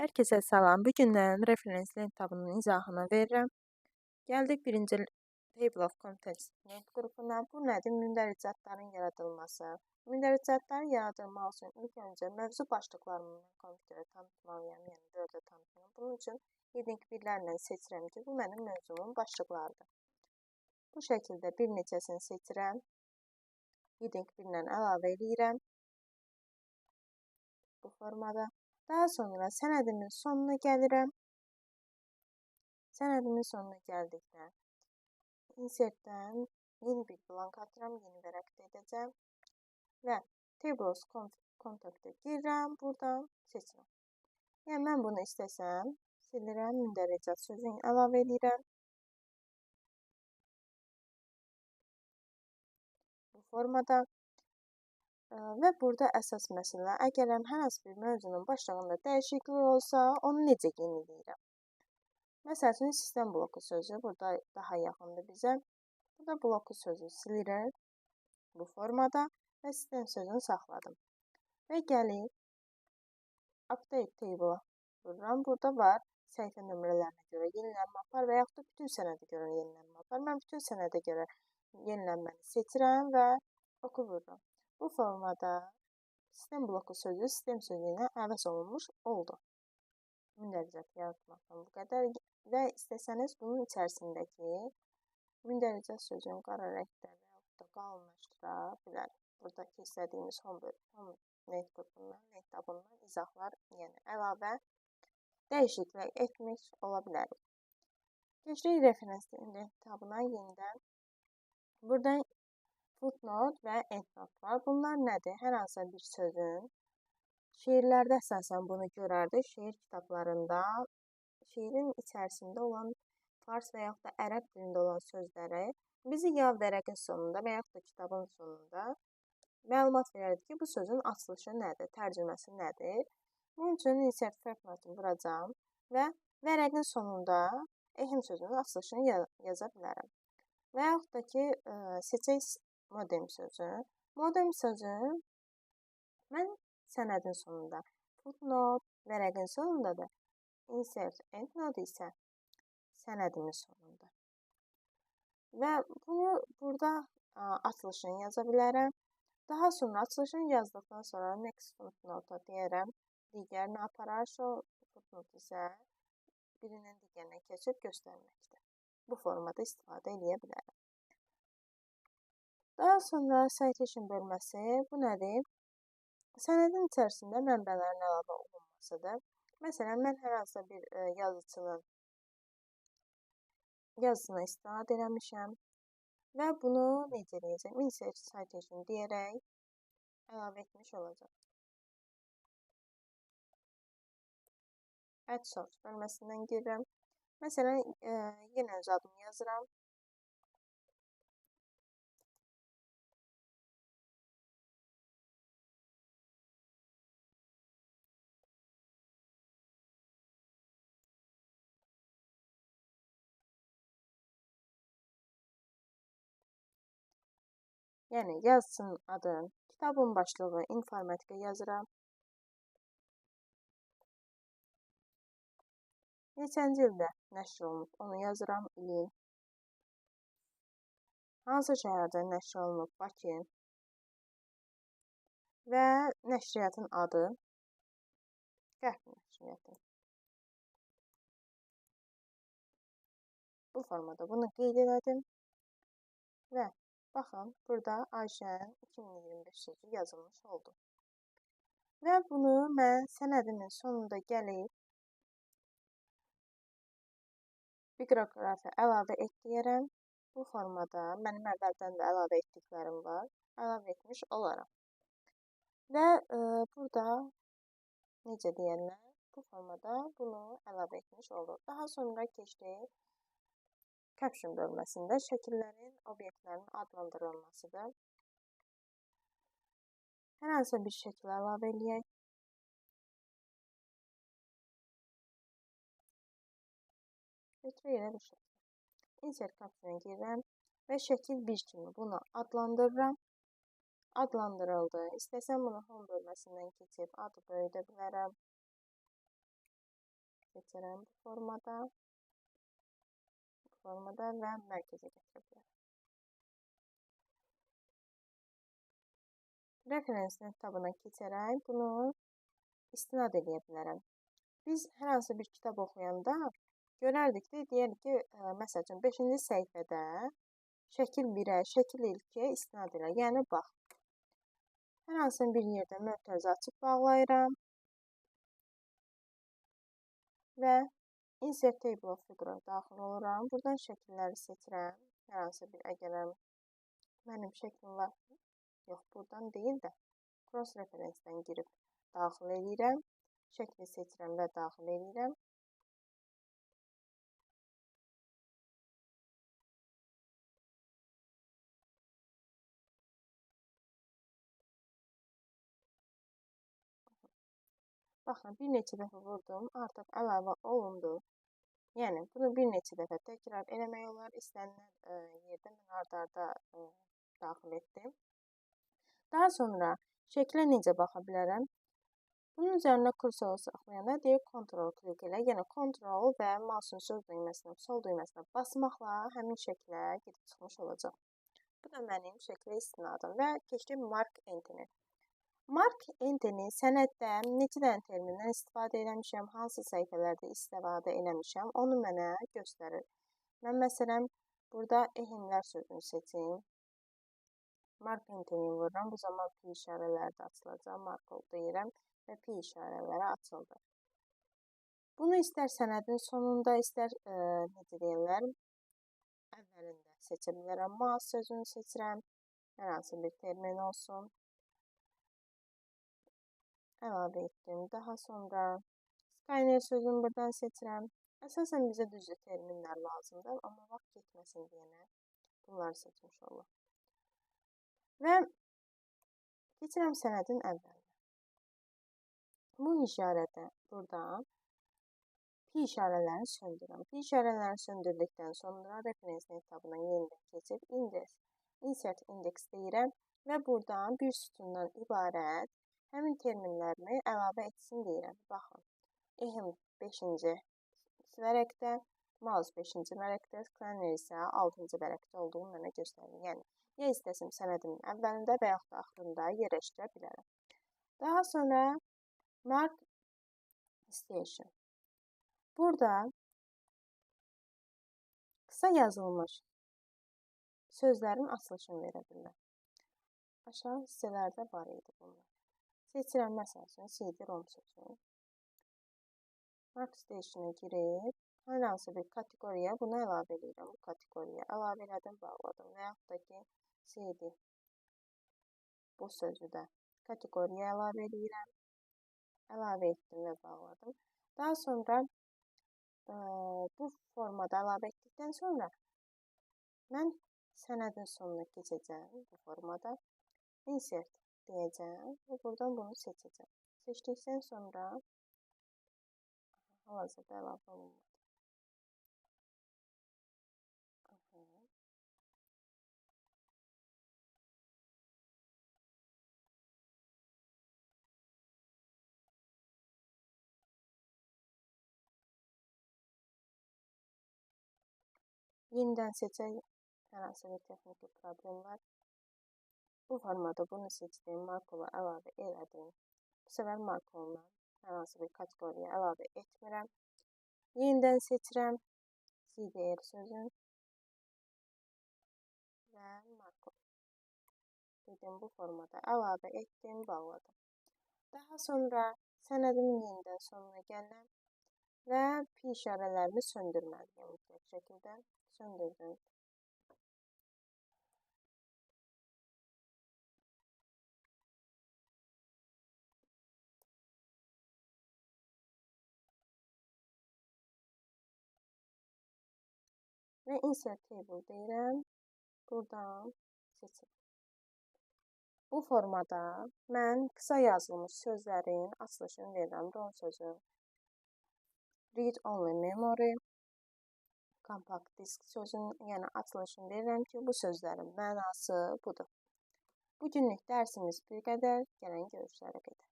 Herkese salam. Bu gündən referens lentabının izahını verirəm. Gəldik birinci Table of Contents lent qrupuna. Bu nədir? Mündəricatların yaradılması. Mündəricatları yaradılmaq üçün ilk öncə mövzu başlıqlarını kompüterə tanıtmalıyam, yəni Word-ə tanıtmalıyam. Bunun üçün heading 1-lərlə seçirəm ki, bu mənim mövzumun başlıqlarıdır. Bu şəkildə bir neçəsini seçirəm. Heading 1-lə əlavə edirəm. Bu formada. Daha sonra sənədimin sonuna gəlirəm. Sənədimin sonuna gəldikdə insertdən yeni bir blank atıram, yeni vərəqdə edəcəm və Tables Contact'a girirəm, buradan seçirəm. Yəni mən bunu istəsəm, silirəm, mündəricat sözünü əlavə edirəm. Bu formada və burada əsas məsələ, əgərəm hər hansı bir mövzunun başlığında dəyişiklik olsa, onu necə yeniləyirəm? Məsəl üçün, sistem bloku sözü burada daha yaxındır bizə. Burada bloku sözü silirəm bu formada və sistem sözünü saxladım. Və gəlib Update Table-a vururam. Burada var səhifə nömrələrinə görə yenilənmə apar və yaxud da bütün sənədə görə yenilənmə apar. Mən bütün sənədə görə yenilənməni seçirəm və oku vururam. Bu formada sistem bloku sözü sistem sözü ilə əvəz olunmuş oldu. Mündəricat yaratmaqdan bu qədər və istəsəniz bunun içərisindəki mündəricat sözünü qara rəngdə və yaxud da qalınlaşdıra bilərik. Buradakı istədiyimiz home lent qrupundan, lent tabından izahlar, yəni əlavə dəyişiklik etmək ola bilərik. Keçdik referens lent tabına yenidən. Burada footnote və endnote var. Bunlar nədir? Hər hansı bir sözün şeirlərdə əsasən bunu görərdik. Şeir kitablarında şeirin içərisində olan fars və yaxud da ərəb dilində olan sözləri bizi ya vərəqin sonunda və yaxud da kitabın sonunda məlumat verərdi ki, bu sözün açılışı nədir, tərcüməsi nədir. Bunun üçün insert footnote vuracam və vərəqin sonunda ehem sözünün açılışını yaza bilərəm. Və yaxud da ki, seçək modem sözü. Modem sözü mən sənədin sonunda, footnote vərəqin sonunda da, insert endnote isə sənədimin sonunda. Və bunu burada açılışını yaza bilərəm. Daha sonra açılışını yazdıqdan sonra next footnote deyərəm. Digərini aparar, footnote isə birindən digərinə keçib göstərməkdir. Bu formada istifadə edə bilərəm. Daha sonra citation bölməsi, bu nədir? Sənədin içərisində mənbələrin əlavə olunmasıdır. Məsələn, mən hər hansı bir yazıçının yazısına istinad eləmişəm və bunu necə edəcəm? Insert citation deyərək əlavə etmiş olacaq. Add source bölməsindən girirəm. Məsələn, yenə öz adımı yazıram. Yəni, yazısının adı, kitabın başlığı, informatika yazıram. Neçənci ildə nəşr olunub, onu yazıram, ili. Hansı şəhərdə nəşr olunub, Bakı. Və nəşriyyatın adı, Qərb nəşriyyatı. Bu formada bunu qeyd elədim. Və baxın, burada Ayşənin 2025 sözü yazılmış oldu. Və bunu mən sənədimin sonunda gəlib biblioqrafiya əlavə et deyərəm. Bu formada mənim əvvəldən də əlavə etdiklərim var. Əlavə etmiş olaram. Və burada necə deyərlər, bu formada bunu əlavə etmiş olur. Daha sonra keçdik caption bölməsində şəkillərin, obyektlərin adlandırılmasıdır. Hər hansı bir şəkil əlavə eləyək. Götürək elə bir şəkil. Insert caption'a girirəm və şəkil 1 kimi bunu adlandırıram. Adlandırıldı. İstəsəm bunu home bölməsindən keçib adı böyüdə bilərəm. seçərəm bu formada. Və mərkəzə gətirə bilərəm. Referensiya tabına keçərək bunu istinad edə bilərəm. Biz hər hansı bir kitab oxuyanda görərdik ki, deyərik ki, məsəl üçün 5-ci səhifədə şəkil 1-ə, şəkil 2-yə istinad elə. Yəni, bax, hər hansı bir yerdə mötərizə açıb bağlayıram və Insert Table of Figure daxil oluram. Buradan şəkilləri seçirəm. Hər hansı bir, əgərəm mənim şəklim var, yox, buradan deyil də, Cross Reference-dən girib daxil edirəm. Şəkli seçirəm və daxil edirəm. Baxın, bir neçə dəfə vurdum, artıq əlavə olundu. Yəni, bunu bir neçə dəfə təkrar eləmək olar. İstənilən yerdə mən arda-arda daxil etdim. Daha sonra şəklə necə baxa bilərəm? Bunun üzərində kursoru saxlayanda deyir Ctrl klik elə. Yəni, Ctrl və mouse'un sol düyməsinə basmaqla həmin şəklə gedib çıxmış olacaq. Bu da mənim şəklə istinadım və keçdim Mark Antony. Mark Antony sənəddə neçə dənə termindən istifadə eləmişəm, hansı səhifələrdə istifadə eləmişəm, onu mənə göstərir. Mən məsələn, burada ehimlər sözünü seçim. Mark Antony vururam. Bu zaman pi işarələri də açılacaq. Mark deyirəm və pi işarələri açıldı. Bunu istər sənədin sonunda, istər necə deyirlər, əvvəlində seçə bilərəm. Mouse sözünü seçirəm. Hər hansı bir termin olsun. Əlavə etdim. Daha sonra Skyner sözünü buradan seçirəm. Əsasən bizə düzü terminlər lazımdır, amma vaxt getməsin deyənə bunları seçmiş olur. Və keçirəm sənədin əvvəlinə. Bu işarədə buradan pi işarələrini söndürürəm. Pi işarələrini söndürdükdən sonra referensiya tabına yenidən keçib Insert Index deyirəm və buradan bir sütundan ibarət həmin terminlərimi əlavə etsin deyirəm. Baxın, ehim 5-ci vərəqdə, mouse 5-ci vərəqdə, Scanner isə 6-cı vərəqdə olduğunu mənə göstərir. Yəni, ya istəsim sənədimin əvvəlində və yaxud da axırında yerləşdirə bilərəm. Daha sonra Mark Station. Burada qısa yazılmış sözlərin açılışını verə bilirəm. Aşağı hissələrdə var idi bunlar. Seçirəm məsəl üçün CD-ROM sözünü. Mark Station-a girib, hər hansı bir kateqoriyaya bunu əlavə edirəm. Bu kateqoriyaya əlavə elədim, bağladım və yaxud da ki CD bu sözü də kateqoriyaya əlavə edirəm. Əlavə etdim və bağladım. Daha sonra bu formada əlavə etdikdən sonra mən sənədin sonuna keçəcəm bu formada. Insert deyəcəm və buradan bunu seçəcəm. Seçdikdən sonra hal-hazırda əlavə olunmadı. Yenidən seçək, hər hansı bir texniki problem var. Bu formada bunu seçdim, markolu əlavə elədim. Bu səfər markoluna hər hansı bir kateqoriya əlavə etmirəm. Yenidən seçirəm CDR sözün və markol. Dedim, bu formada əlavə etdim, bağladım. Daha sonra sənədimin yenidən sonuna gəlirəm və pi işarələrini söndürməliyəm mütləq şəkildə. Söndürdüm. Və Insert Table deyirəm. Buradan seçim. Bu formada mən qısa yazılmış sözlərin açılışını verirəm. ROM sözü, Read Only Memory, Compact Disk sözünün, yəni açılışını verirəm ki, bu sözlərin mənası budur. Bu günlük dərsimiz bir qədər, gələn görüşlərə qədər.